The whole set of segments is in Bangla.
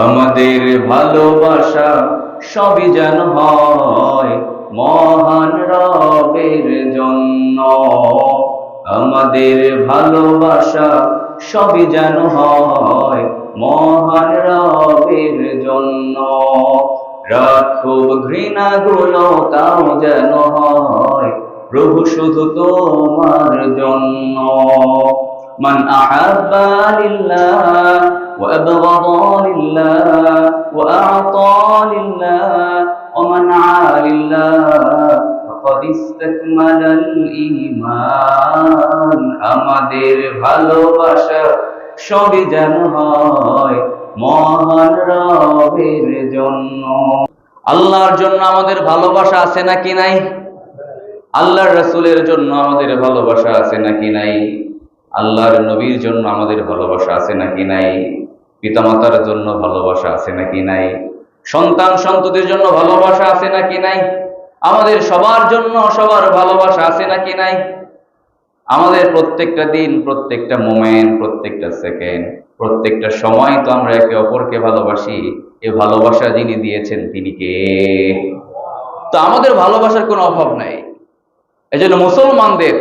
আমাদের ভালোবাসা সবই যেন হয় মহান রবের জন্য। আমাদের ভালোবাসা সবই যেন হয় মহান রবের জন্য। রাগ ক্ষোভ ঘৃণাগুলো তাও যেন হয় প্রভু শুধু তোমার জন্য। মান আহাব্বা লিল্লাহ ওয়া আবগাদা লিল্লাহ ওয়া আ'তা লিল্লাহ ওয়া মানআ লিল্লাহ ফাকাদ ইসতাকমালাল ঈমান। আমাদের ভালোবাসা সবই যেন হয় মহান রবের জন্য। আল্লাহর জন্য আমাদের ভালোবাসা আছে নাকি নাই? আল্লাহর রাসূলের জন্য আমাদের ভালোবাসা আছে নাকি নাই? আল্লাহর নবীর জন্য আমাদের ভালোবাসা আছে নাকি নাই? পিতামাতার জন্য ভালোবাসা আছে নাকি নাই? সন্তান সন্ততির জন্য ভালোবাসা আছে নাকি নাই? আমাদের সবার জন্য সবার ভালোবাসা আছে নাকি নাই? আমাদের প্রত্যেকটা দিন, প্রত্যেকটা মোমেন্ট, প্রত্যেকটা সেকেন্ড, প্রত্যেকটা সময় তো আমরা একে অপরকে ভালোবাসি। এই ভালোবাসা যিনি দিয়েছেন তিনি কে? তো আমাদের ভালোবাসার কোনো অভাব নাই। এজন্য মুসলমানদের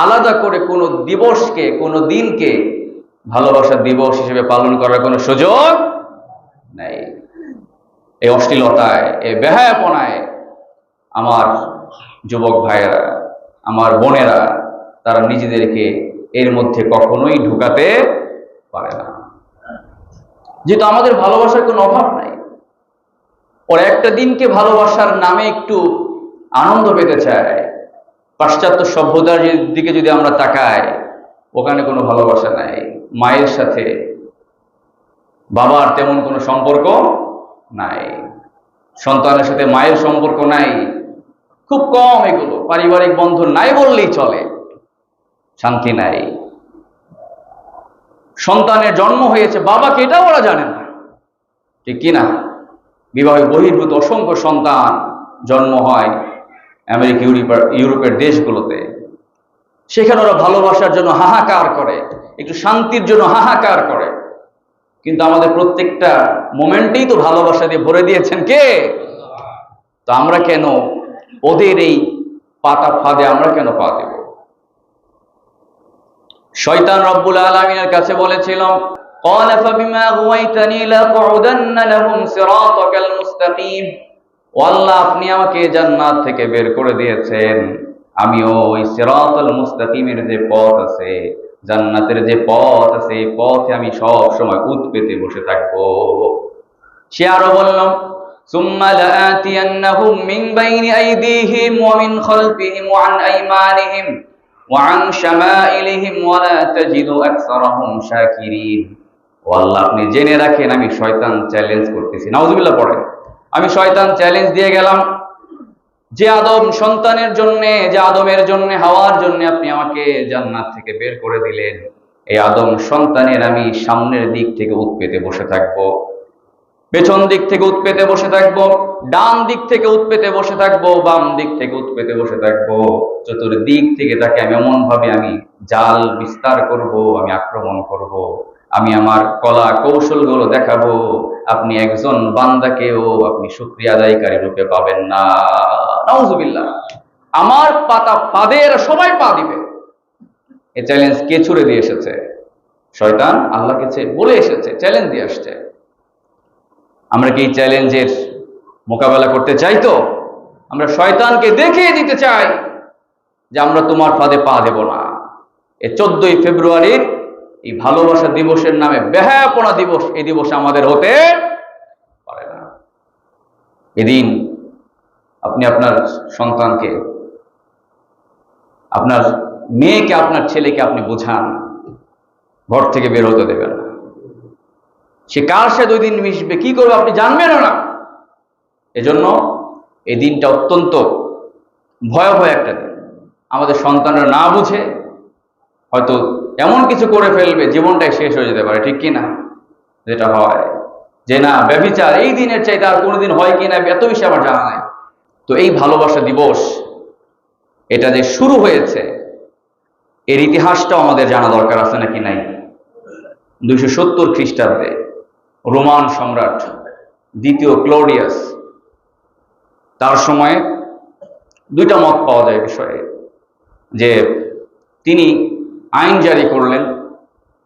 আলাদা করে কোনো দিবসকে, কোনো দিনকে ভালোবাসা দিবস হিসেবে পালন করার কোনো সুযোগ নাই। এই অশ্লীলতায়, এই বেহায়াপনায় আমার যুবক ভাইয়েরা, আমার বোনেরা, তারা নিজেদেরকে এর মধ্যে কখনোই ঢুকাতে পারে না। যেহেতু আমাদের ভালোবাসার কোনো অভাব নাই, ওর একটা দিনকে ভালোবাসার নামে একটু আনন্দ পেতে চায়। পাশ্চাত্য সভ্যতার দিকে যদি আমরা তাকাই, ওখানে কোনো ভালোবাসা নাই। মায়ের সাথে বাবার তেমন কোনো সম্পর্ক নাই, সন্তানের সাথে মায়ের সম্পর্ক নাই, খুব কম এগুলো। পারিবারিক বন্ধন নাই বললেই চলে। শান্তি নাই। সন্তানের জন্ম হয়েছে, বাবাকে এটাও ওরা জানে না, ঠিক কিনা? বিবাহ বহির্ভূত অসংখ্য সন্তান জন্ম হয় আমেরিকা, ইউরোপের দেশগুলোতে। সেখানে ওরা ভালোবাসার জন্য হাহাকার করে, একটু শান্তির জন্য হাহাকার করে। কিন্তু আমাদের প্রত্যেকটা মোমেন্টেই তো ভালোবাসা দিয়ে ভরে দিয়েছেন কে? তো আমরা কেন ওদের এই পাতা ফাঁদে আমরা কেন পা দেব? শয়তান রব্বুল আলামিনের কাছে বলেছিল, قال فبما أغويتني لأقعدن لهم صراطك المستقيم। ও আল্লাহ, আপনি আমাকে জান্নাত থেকে বের করে দিয়েছেন, আমিও ওই সিরাতাল মুস্তাকিমের যে পথ আছে, জান্নাতের যে পথ আছে, এই পথে আমি সব সময় উত পেতে বসে থাকবো। সে আরো বলল, সুম্মা লাআতিয়ান্নাহুম মিন বাইনি আইদিহিম ওয়া মিন খালফিহিম ওয়া আন আইমানিহিম ওয়া আন শামাইলিহিম ওয়া লা তাজিদু আকসারাহুম শাকিরিন। ও আল্লাহ, আপনি জেনে রাখেন আমি শয়তান চ্যালেঞ্জ করতেছি। নাউজুবিল্লাহ পড়েন। আমি শয়তান চ্যালেঞ্জ দিয়ে গেলাম যে আদম সন্তানের জন্য, যে আদমের জন্য, হাওয়ার জন্য আপনি আমাকে জান্নাত থেকে বের করে দিলেন, এই আদম সন্তানের আমি সামনের দিক থেকে উত পেতে বসে থাকবো, পেছন দিক থেকে উত পেতে বসে থাকবো, ডান দিক থেকে উত পেতে বসে থাকবো, বাম দিক থেকে উত পেতে বসে থাকবো। চতুর্দিক থেকে তাকে আমি এমন ভাবে আমি জাল বিস্তার করব, আমি আক্রমণ করব, আমি আমার কলা কৌশলগুলো দেখাবো। আপনি একজন বান্দাকেও আপনি শুকরিয়া আদায়কারী রূপে পাবেন না। নাউজুবিল্লাহ। আমার পাতা ফাঁদে এরা সবাই পা দিবে। এই চ্যালেঞ্জ কে ছুড়ে দিয়ে এসেছে? শয়তান আল্লাহকে বলে এসেছে, চ্যালেঞ্জ দিয়ে আসছে। আমরা কি এই চ্যালেঞ্জের মোকাবেলা করতে চাই? তো আমরা শয়তানকে দেখিয়ে দিতে চাই যে আমরা তোমার ফাঁদে পা দেব না। এই 14ই ফেব্রুয়ারির এই ভালোবাসা দিবসের নামে বেহায়াপনা দিবস, এই দিবস আমাদের হতে পারে না। এদিন আপনি আপনার সন্তানকে, আপনার মেয়েকে, আপনার ছেলেকে আপনি বোঝান, ঘর থেকে বের হতে দেবেন না। সে কার সাথে 2 দিন মিশবে, কি করবে আপনি জানবেনও না। এজন্য এই দিনটা অত্যন্ত ভয়াবহ একটা দিন। আমাদের সন্তানরা না বুঝে হয়তো এমন কিছু করে ফেলবে, জীবনটাই শেষ হয়ে যেতে পারে, ঠিক কিনা? যেটা হয় যে না, ব্যভিচার এই দিনের চাইতে আর কোনোদিন হয় কিনা এত বেশি আমার জানা নাই। তো এই ভালোবাসা দিবস, এটা যে শুরু হয়েছে, এর ইতিহাসটাও আমাদের জানা দরকার আছে নাকি নাই? 270 খ্রিস্টাব্দে রোমান সম্রাট দ্বিতীয় ক্লডিয়াস, তার সময়ে দুইটা মত পাওয়া যায় বিষয়ে, যে তিনি আইন জারি করলেন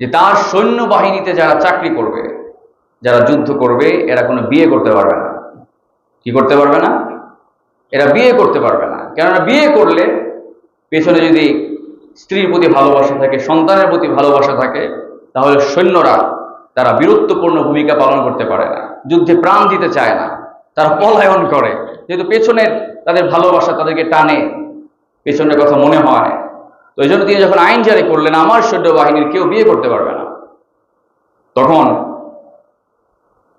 যে তার সৈন্যবাহিনীতে যারা চাকরি করবে, যারা যুদ্ধ করবে, এরা কোনো বিয়ে করতে পারবে না। কি করতে পারবে না? এরা বিয়ে করতে পারবে না। কেননা বিয়ে করলে পেছনে যদি স্ত্রীর প্রতি ভালোবাসা থাকে, সন্তানের প্রতি ভালোবাসা থাকে, তাহলে সৈন্যরা তারা বীরত্বপূর্ণ ভূমিকা পালন করতে পারে না, যুদ্ধে প্রাণ দিতে চায় না, তারা পলায়ন করে, যেহেতু পেছনের তাদের ভালোবাসা তাদেরকে টানে, পেছনের কথা মনে হয়। তো এই জন্য তিনি যখন আইন জারি করলেন আমার সৈন্যবাহিনীর কেউ বিয়ে করতে পারবে না, তখন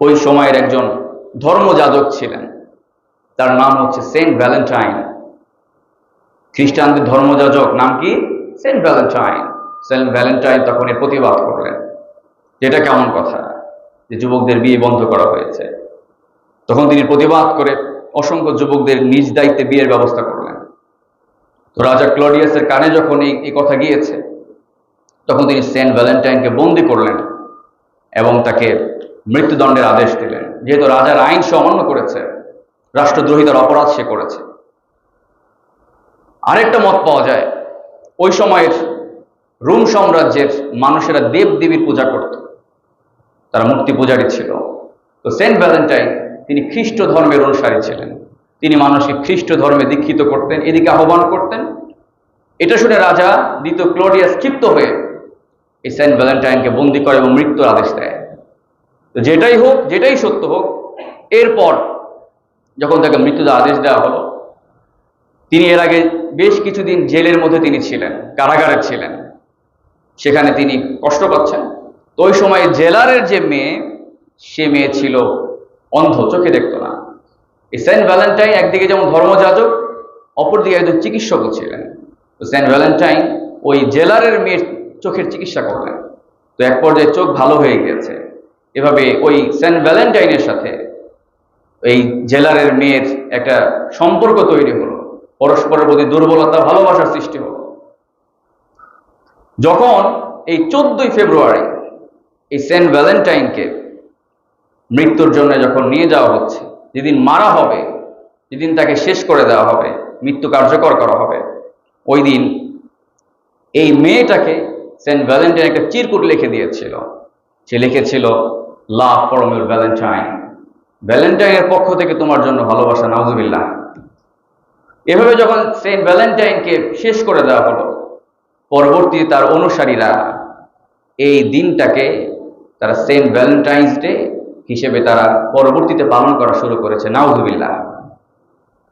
ওই সময়ের একজন ধর্মযাজক ছিলেন, তার নাম হচ্ছে সেন্ট ভ্যালেন্টাইন। খ্রিস্টানদের ধর্মযাজক নাম কি? Saint Valentine. সেন্ট ভ্যালেন্টাইন তখন এর প্রতিবাদ করলেন, এটা কেমন কথা যে যুবকদের বিয়ে বন্ধ করা হয়েছে। তখন তিনি প্রতিবাদ করে অসংখ্য যুবকদের নিজ দায়িত্বে বিয়ের ব্যবস্থা করলেন। তো রাজা ক্লডিয়াসের কানে যখন এই কথা গিয়েছে, তখন তিনি সেন্ট ভ্যালেন্টাইনকে বন্দী করলেন এবং তাকে মৃত্যুদণ্ডের আদেশ দিলেন, যেহেতু রাজার আইন সে অমান্য করেছে, রাষ্ট্রদ্রোহিতার অপরাধ সে করেছে। আরেকটা মত পাওয়া যায়, ওই সময়ের রোম সাম্রাজ্যের মানুষেরা দেব দেবীর পূজা করত, তারা মূর্তি পূজারী ছিল। তো সেন্ট ভ্যালেন্টাইন তিনি খ্রিস্ট ধর্মের অনুসারী ছিলেন, তিনি মানুষকে খ্রিস্ট ধর্মে দীক্ষিত করতেন, এদিকে আহ্বান করতেন। এটা শুনে রাজা দ্বিতীয় ক্লডিয়াস ক্ষিপ্ত হয়ে এই সেন্ট ভ্যালেন্টাইনকে বন্দী করে এবং মৃত্যুর আদেশ দেয়। তো যেটাই হোক, যেটাই সত্য হোক, এরপর যখন তাকে মৃত্যুর আদেশ দেওয়া হলো, তিনি এর আগে বেশ কিছুদিন জেলের মধ্যে তিনি ছিলেন, কারাগারে ছিলেন, সেখানে তিনি কষ্ট পাচ্ছেন। তো ওই সময় জেলারের যে মেয়ে, সে মেয়ে ছিল অন্ধ, চোখে দেখতো না। এই সেন্ট ভ্যালেন্টাইন একদিকে যেমন ধর্মযাজক, অপরদিকে একজন চিকিৎসকও ছিলেন। তো সেন্ট ভ্যালেন্টাইন ওই জেলারের মেয়ের চোখের চিকিৎসা করলেন। তো এক পর্যায়ে চোখ ভালো হয়ে গিয়েছে। এভাবে ওই সেন্ট ভ্যালেন্টাইনের সাথে এই জেলারের মেয়ের একটা সম্পর্ক তৈরি হলো, পরস্পরের প্রতি দুর্বলতা ভালোবাসার সৃষ্টি হলো। যখন এই 14ই ফেব্রুয়ারি এই সেন্ট ভ্যালেন্টাইনকে মৃত্যুর জন্য যখন নিয়ে যাওয়া হচ্ছে, যেদিন মারা হবে, যেদিন তাকে শেষ করে দেওয়া হবে, মৃত্যু কার্যকর করা হবে, ওই দিন এই মেয়েটাকে সেন্ট ভ্যালেন্টাইন একটা চিরকুট লিখে দিয়েছিল। সে লিখেছিল, লাভ ফ্রম ইউর ভ্যালেন্টাইন, ভ্যালেন্টাইনের পক্ষ থেকে তোমার জন্য ভালোবাসা, নাউজুবিল্লাহ। এভাবে যখন সেন্ট ভ্যালেন্টাইনকে শেষ করে দেওয়া হলো, পরবর্তীতে তার অনুসারীরা এই দিনটাকে তারা সেন্ট ভ্যালেন্টাইন্স ডে হিসেবে তারা পরবর্তীতে পালন করা শুরু করেছে, নাউজুবিল্লাহ।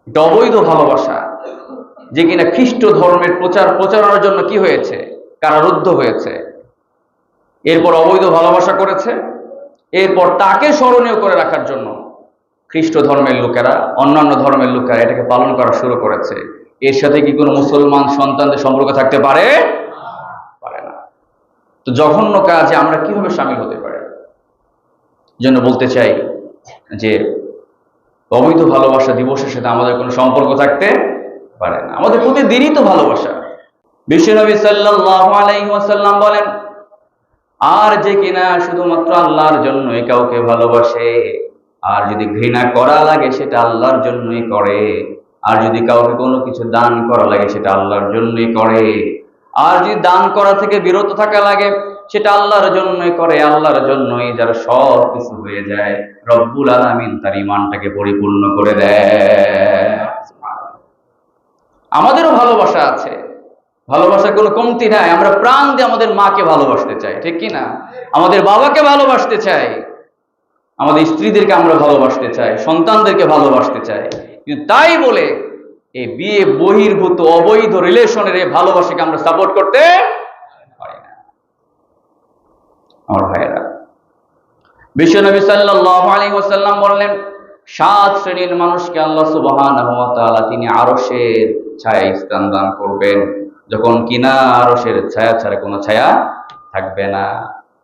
এটা অবৈধ ভালোবাসা, যে কিনা খ্রিস্ট ধর্মের প্রচারণার জন্য কি হয়েছে, কারারুদ্ধ হয়েছে। এরপর অবৈধ ভালোবাসা করেছে, এরপর তাকে স্মরণীয় করে রাখার জন্য খ্রিস্ট ধর্মের লোকেরা, অন্যান্য ধর্মের লোকেরা এটাকে পালন করা শুরু করেছে। এর সাথে কি কোনো মুসলমান সন্তানদের সম্পর্ক থাকতে পারে? পারে না। তো জঘন্য কাজে আমরা কিভাবে সামিল হতে পারি? জন্য বলতে চাই যে অবৈধ ভালোবাসা দিবসের সাথে আমাদের কোনো সম্পর্ক থাকতে পারে না। আমাদের প্রতিদিনই তো ভালোবাসা। বিশ্বনবী সাল্লাল্লাহু আলাইহি ওয়াসাল্লাম বলেন, আর যে কিনা শুধুমাত্র আল্লাহর জন্যই কাউকে ভালোবাসে, আর যদি ঘৃণা করা লাগে সেটা আল্লাহর জন্যই করে, আর যদি কাউকে কোনো কিছু দান করা লাগে সেটা আল্লাহর জন্যই করে, আর যদি দান করা থেকে বিরত থাকা লাগে সেটা আল্লাহর জন্যই করে, আল্লাহর জন্যই যার সব কিছু হয়ে যায়, রব্বুল আলামিন তার ঈমানটাকে পরিপূর্ণ করে দেয়। আমাদেরও ভালোবাসা আছে, ভালোবাসার কোনো কমতি নাই। আমরা প্রাণ দিয়ে আমাদের মাকে ভালোবাসতে চাই, ঠিক কি না? আমাদের বাবাকে ভালোবাসতে চাই, আমাদের স্ত্রীদেরকে আমরা ভালোবাসতে চাই, সন্তানদেরকে ভালোবাসতে চাই। কিন্তু তাই বলে এই বিয়ে বহির্ভূত অবৈধ রিলেশনের এই ভালোবাসাকে আমরা সাপোর্ট করতে পারি না। আমার ভাইয়েরা, বিশ্বনবী সাল্লাল্লাহু আলাইহি ওয়াসাল্লাম বললেন, 7 শ্রেণীর মানুষকে আল্লাহ সুবহানাহু ওয়া তাআলা তিনি আরশের ছায়ায় স্থান দান করবেন, যখন কিনা আরশের ছায়া ছাড়া কোনো ছায়া থাকবে না।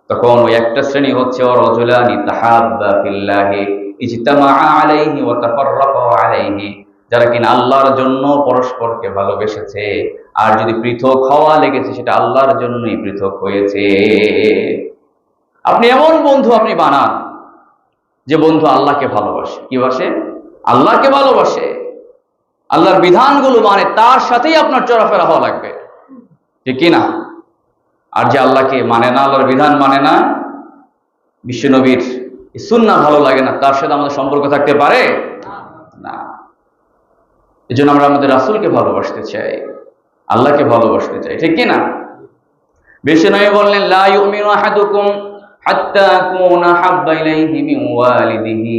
তখন ওই একটা শ্রেণী হচ্ছে রাজুলানি তাহাব্বা ফিল্লাহি ইজতামাআ আলাইহি ওয়া তাফাররাকা আলাইহি, যারা কিনা আল্লাহর জন্য পরস্পরকে ভালোবেসেছে, আর যদি পৃথক হওয়া লেগেছে সেটা আল্লাহর জন্যই পৃথক হয়েছে। আপনি এমন বন্ধু আপনি বানান যে বন্ধু আল্লাহকে ভালোবাসে, কি বাসে? আল্লাহকে ভালোবাসে, আল্লাহর বিধানগুলো মানে, তার সাথেই আপনার চলাফেরা হওয়া লাগবে, ঠিক কিনা? আর যে আল্লাহকে মানে না, আল্লাহর বিধান মানে না, বিশ্বনবীর সুন্নাহ ভালো লাগে না, তার সাথে আমাদের সম্পর্ক থাকতে পারে না। এই জন্য আমরা আমাদের রাসূলকে ভালোবাসতে চাই, আল্লাহকে ভালোবাসতে চাই, ঠিক কিনা? বিশ্বনবী বললেন, লা ইউমিনু আহাদুকুম হাত্তা আকুনা হাব্বা ইলাইহি মিন ওয়ালিদিহি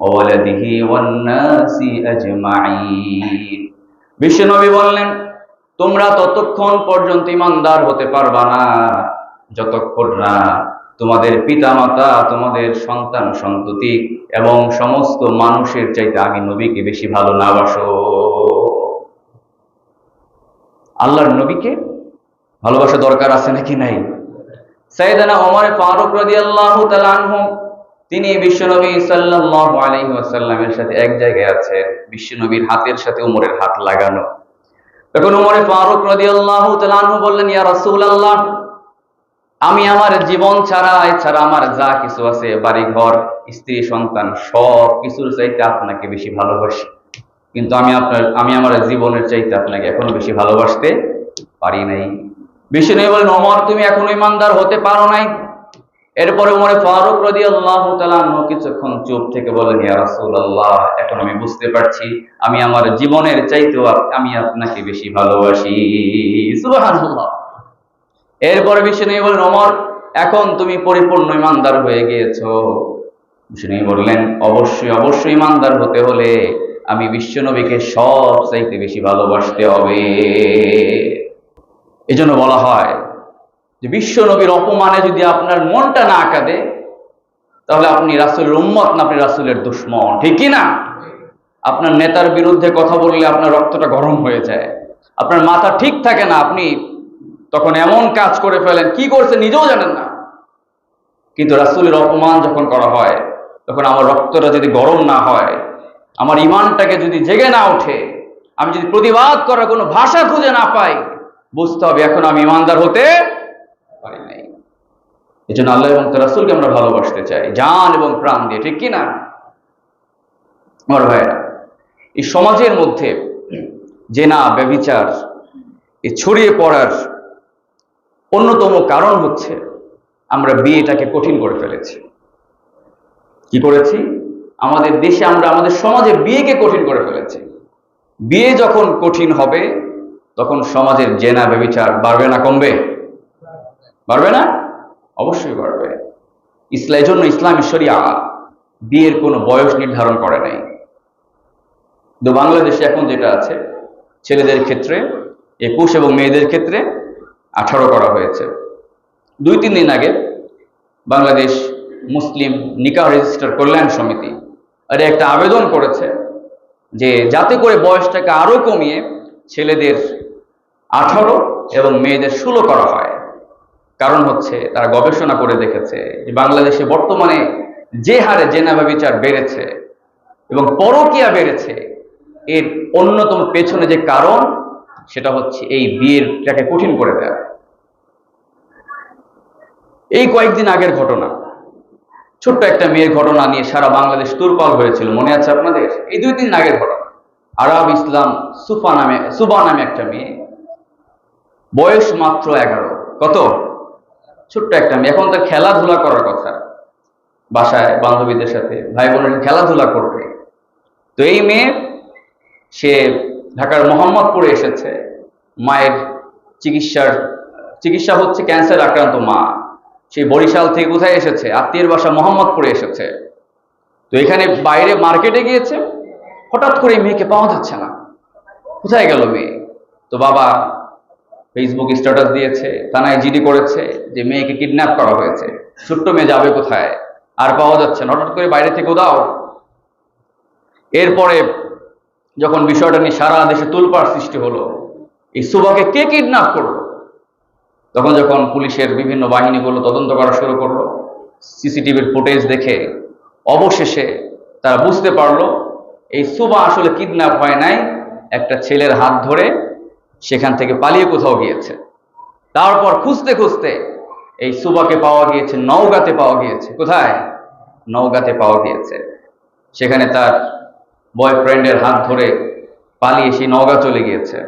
ওয়া ওয়ালাদিহি ওয়ান নাসি আজমাইন। বিশ্বনবী বললেন, তোমরা ততক্ষণ পর্যন্ত ঈমানদার হতে পারবা না যতক্ষণ না তোমাদের পিতামাতা, তোমাদের সন্তান সন্ততি এবং সমস্ত মানুষের চাইতে আমি নবীকে বেশি ভালো না বাসো। আল্লাহর নবীকে ভালোবাসা দরকার আছে নাকি নাই? সাইয়েদনা ওমর ফারুক রাদিয়াল্লাহু তাআলা আনহু, তিনি বিশ্বনবী সাল্লাল্লাহু আলাইহি ওয়াসাল্লামের সাথে এক জায়গায় আছেন, বিশ্বনবীর হাতের সাথে ওমরের হাত লাগানো। তখন ওমর ফারুক রাদিয়াল্লাহু তাআলা আনহু বললেন, ইয়া রাসূলুল্লাহ, আমি আমার জীবন ছাড়া, এছাড়া আমার যা কিছু আছে, বাড়ি ঘর, স্ত্রী সন্তান, সব কিছুর চাইতে আপনাকে বেশি ভালোবাসি, কিন্তু আমি আমার জীবনের চাইতে আপনাকে এখনো বেশি ভালোবাসতে পারি নাই। বিশ্বনবী বলেন, ওমর, তুমি এখনো ঈমানদার হতে পারো নাই। এরপরে ওমর ফারুক রাদিয়াল্লাহু তাআলা আনহু কিছুক্ষণ চুপ থেকে বলেন, ইয়া রাসূলুল্লাহ, এখন আমি বুঝতে পারছি আমি আমার জীবনের চাইতেও আমি আপনাকে বেশি ভালোবাসি। সুবহানাল্লাহ। এরপরে বিশ্বনবী বলেন, ওমর, এখন তুমি পরিপূর্ণ ঈমানদার হয়ে গিয়েছো। বিশ্বনবী বললেন, অবশ্যই অবশ্যই ঈমানদার হতে হলে আমি বিশ্বনবীকে সব চাইতে বেশি ভালোবাসতে হবে। এজন্য বলা হয় যে বিশ্বনবীর অপমানে যদি আপনার মনটা না কাঁদে, তাহলে আপনি রাসূলের উম্মত না, আপনি রাসূলের দুশমন, ঠিক কি না? আপনার নেতার বিরুদ্ধে কথা বললে আপনার রক্তটা গরম হয়ে যায়, আপনার মাথা ঠিক থাকে না, আপনি তখন এমন কাজ করে ফেলেন, কি করছে নিজেও জানেন না। কিন্তু রাসূলের অপমান যখন করা হয়, তখন আমার রক্তটা যদি গরম না হয়, আমার ঈমানটাকে যদি জেগে না ওঠে, আমি যদি প্রতিবাদ করার কোনো ভাষা খুঁজে না পাই, বুঝতে হবে এখন আমি ঈমানদার হতে পারি নাই। এই জন্য আল্লাহ এবং তার রাসূলকে আমরা ভালোবাসতে চাই জান এবং প্রাণ দিয়ে, ঠিক কিনা? আমার ভাইরা, এই সমাজের মধ্যে জেনা, ব্যভিচার এই ছড়িয়ে পড়ার অন্যতম কারণ হচ্ছে আমরা বিয়েটাকে কঠিন করে ফেলেছি। কি করেছি? আমাদের দেশে, আমরা আমাদের সমাজে বিয়েকে কঠিন করে ফেলেছি। বিয়ে যখন কঠিন হবে, তখন সমাজের জেনা ব্যভিচার বাড়বে না কমবে? বাড়বে না? অবশ্যই বাড়বে। এই জন্য ইসলামী শরিয়া বিয়ের কোনো বয়স নির্ধারণ করে নাই। কিন্তু বাংলাদেশে এখন যেটা আছে, ছেলেদের ক্ষেত্রে 21 এবং মেয়েদের ক্ষেত্রে 18 করা হয়েছে। 2-3 দিন আগে বাংলাদেশ মুসলিম নিকাহ রেজিস্টার কল্যাণ সমিতি একটা আবেদন করেছে যে যাতে করে বয়সটাকে আরো কমিয়ে ছেলেদের 18 এবং মেয়েদের 16 করা হয়। কারণ হচ্ছে তারা গবেষণা করে দেখেছে যে বাংলাদেশে বর্তমানে যে হারে জেনা ব্যভিচার বেড়েছে এবং পরকীয়া বেড়েছে, এর অন্যতম পেছনে যে কারণ, সেটা হচ্ছে এই বিয়েরটাকে কঠিন করে দেওয়া। এই কয়েকদিন আগের ঘটনা, ছোট্ট একটা মেয়ের ঘটনা নিয়ে সারা বাংলাদেশ তোলপাড় হয়েছিল, মনে আছে আপনাদের? এই 2-3 দিন আগের ঘটনা। আরাব ইসলাম সুবা নামে একটা মেয়ে, বয়স মাত্র 11। কত? ছোট্ট একটা মেয়ে। এখন তার খেলাধুলা করার কথা, বাসায় বান্ধবীদের সাথে ভাই বোনের খেলাধুলা করবে। তো এই মেয়ে, সে ঢাকার মোহাম্মদপুরে এসেছে মায়ের চিকিৎসা হচ্ছে, ক্যান্সার আক্রান্ত মা। সেই বরিশাল থেকে কোথায় এসেছে? আত্মীয়ের বাসা মোহাম্মদপুরে এসেছে। তো এখানে বাইরে মার্কেটে গিয়েছে, হঠাৎ করে মেয়েকে পাওয়া যাচ্ছে না। কোথায় গেল মেয়ে? তো বাবা ফেসবুক স্ট্যাটাস দিয়েছে, থানায় জিডি করেছে যে মেয়েকে কিডন্যাপ করা হয়েছে। ছোট্ট মেয়ে যাবে কোথায়? আর পাওয়া যাচ্ছে না, হঠাৎ করে বাইরে থেকে দাও। এরপরে যখন বিষয়টা নিয়ে সারা দেশে তোলপাড় সৃষ্টি হলো, এই সুবাকে কে কিডন্যাপ করলো, তখন যখন পুলিশের বিভিন্ন বাহিনীগুলো তদন্ত করা শুরু করলো, সিসিটিভির ফুটেজ দেখে অবশেষে তারা বুঝতে পারলো এই সুবা আসলে কিডন্যাপ হয় নাই, একটা ছেলের হাত ধরে সেখান থেকে পালিয়ে কোথাও গিয়েছে। তারপর খুঁজতে খুঁজতে এই সুবাকে পাওয়া গিয়েছে, নওগাঁতে পাওয়া গিয়েছে। কোথায়? নওগাঁতে পাওয়া গিয়েছে। সেখানে তার বয়ফ্রেন্ডের হাত ধরে পালিয়ে সেই নওগাঁ চলে গিয়েছে।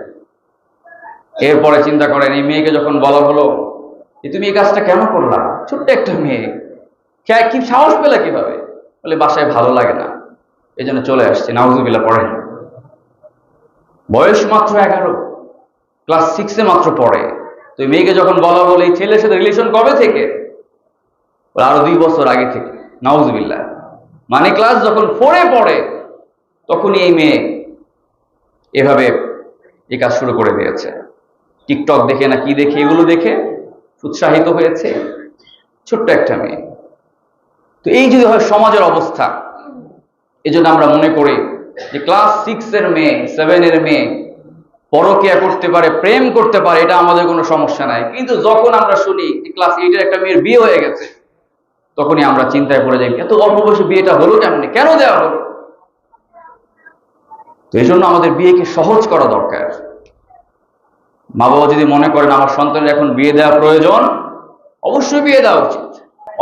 এরপরে চিন্তা করেন, এই মেয়েকে যখন বলা হলো যে তুমি এই কাজটা কেন করলা, ছোট্ট একটা মেয়ে, কি সাহস পেলা কিভাবে? বলে বাসায় ভালো লাগে না, এই জন্য চলে আসছে। নাউজুবিল্লাহ পড়েন। বয়স মাত্র 11, ক্লাস 6-এ মাত্র পড়ে। তো এই মেয়েকে যখন বলা হলো এই ছেলের সাথে রিলেশন কবে থেকে, আরো 2 বছর আগে থেকে। নাউজুবিল্লাহ, মানে ক্লাস যখন 4-এ পড়ে তখনই এই মেয়ে এভাবে এই কাজ শুরু করে দিয়েছে। টিকটক দেখে না কি দেখে, এগুলো দেখে উৎসাহিত হয়েছে ছোট্ট একটা মেয়ে। তো এই যদি হয় সমাজের অবস্থা, এই জন্য আমরা মনে করি যে ক্লাস 6-এর মেয়ে, 7-এর মেয়ে পরকীয়া করতে পারে, প্রেম করতে পারে, এটা আমাদের কোনো সমস্যা নাই। কিন্তু যখন আমরা শুনি যে ক্লাস 8-এর একটা মেয়ের বিয়ে হয়ে গেছে, তখনই আমরা চিন্তায় পড়ে যাই, এত অল্প বয়সে বিয়েটা হলো কেমনে, কেন দেওয়া হলো? তো এই জন্য আমাদের বিয়েকে সহজ করা দরকার। মা বাবা যদি মনে করেন আমার সন্তানের এখন বিয়ে দেওয়া প্রয়োজন, অবশ্যই বিয়ে দেওয়া উচিত।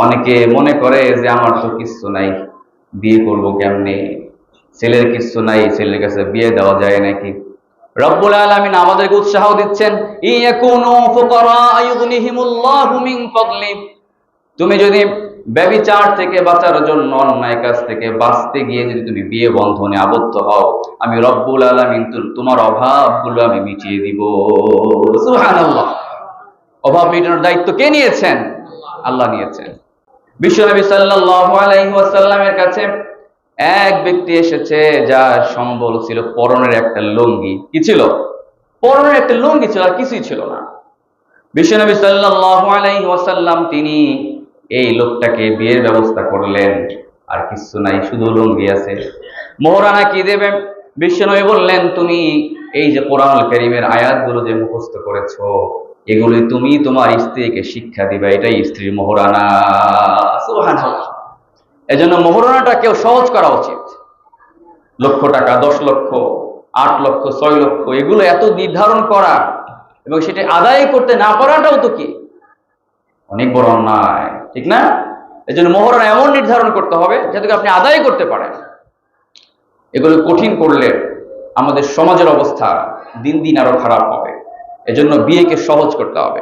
অনেকে মনে করে যে আমার তো কিচ্ছু নাই, বিয়ে করবো কেমনে, ছেলের কিচ্ছু নাই, ছেলের কাছে বিয়ে দেওয়া যায় নাকি? রব্বুল আলামিন আমাদেরকে উৎসাহ দিচ্ছেন, ইয়াকুনু ফুকারা ইউগনিহিমুল্লাহু মিন ফাদলি। তুমি যদি ব্যভিচার থেকে বাঁচার জন্য, অন্যায় কাজ থেকে বাঁচতে গিয়ে যদি তুমি বিয়ে বন্ধনে আবদ্ধ হও, আমি রব্বুল আলামিন তোমার অভাবগুলো আমি মিটিয়ে দিব। সুবহানাল্লাহ। অভাব মেটানোর দায়িত্ব কে নিয়েছেন? আল্লাহ নিয়েছেন। বিশ্বনবী সাল্লাল্লাহু আলাইহি ওয়াসাল্লামের কাছে এক ব্যক্তি এসেছে, যার সম্বল ছিল পরনের একটা লুঙ্গি। কি ছিল? পরনের একটা লুঙ্গি ছিল, আর কিছুই ছিল না। বিশ্বনবী সাল্লাল্লাহু আলাইহি ওয়াসাল্লাম তিনি এই লোকটাকে বিয়ের ব্যবস্থা করলেন, আর কিছু নাই, শুধু লুঙ্গি আছে। মোহরানা কি দেবে? বিশ্বনবী বললেন, তুমি এই যে কোরআনুল কারীমের আয়াতগুলো যে মুখস্থ করেছো, এগুলো তুমি তোমার স্ত্রীকে শিক্ষা দিবে, এটাই স্ত্রীর মোহরানা। সুবহানাল্লাহ। এজন্য মোহরানাটা কেউ সহজ করা উচিত। লক্ষ টাকা, 10 লক্ষ, 8 লক্ষ, 6 লক্ষ, এগুলো এত নির্ধারণ করা এবং সেটা আদায় করতে না পারাটাও তো কি অনেক বড় অন্যায়, ঠিক না? এজন্য মোহরানা এমন নির্ধারণ করতে হবে যাতে আপনি আদায় করতে পারেন। এগুলো কঠিন করলে আমাদের সমাজের অবস্থা দিন দিন আরো খারাপ হবে। এজন্য বিয়েকে সহজ করতে হবে।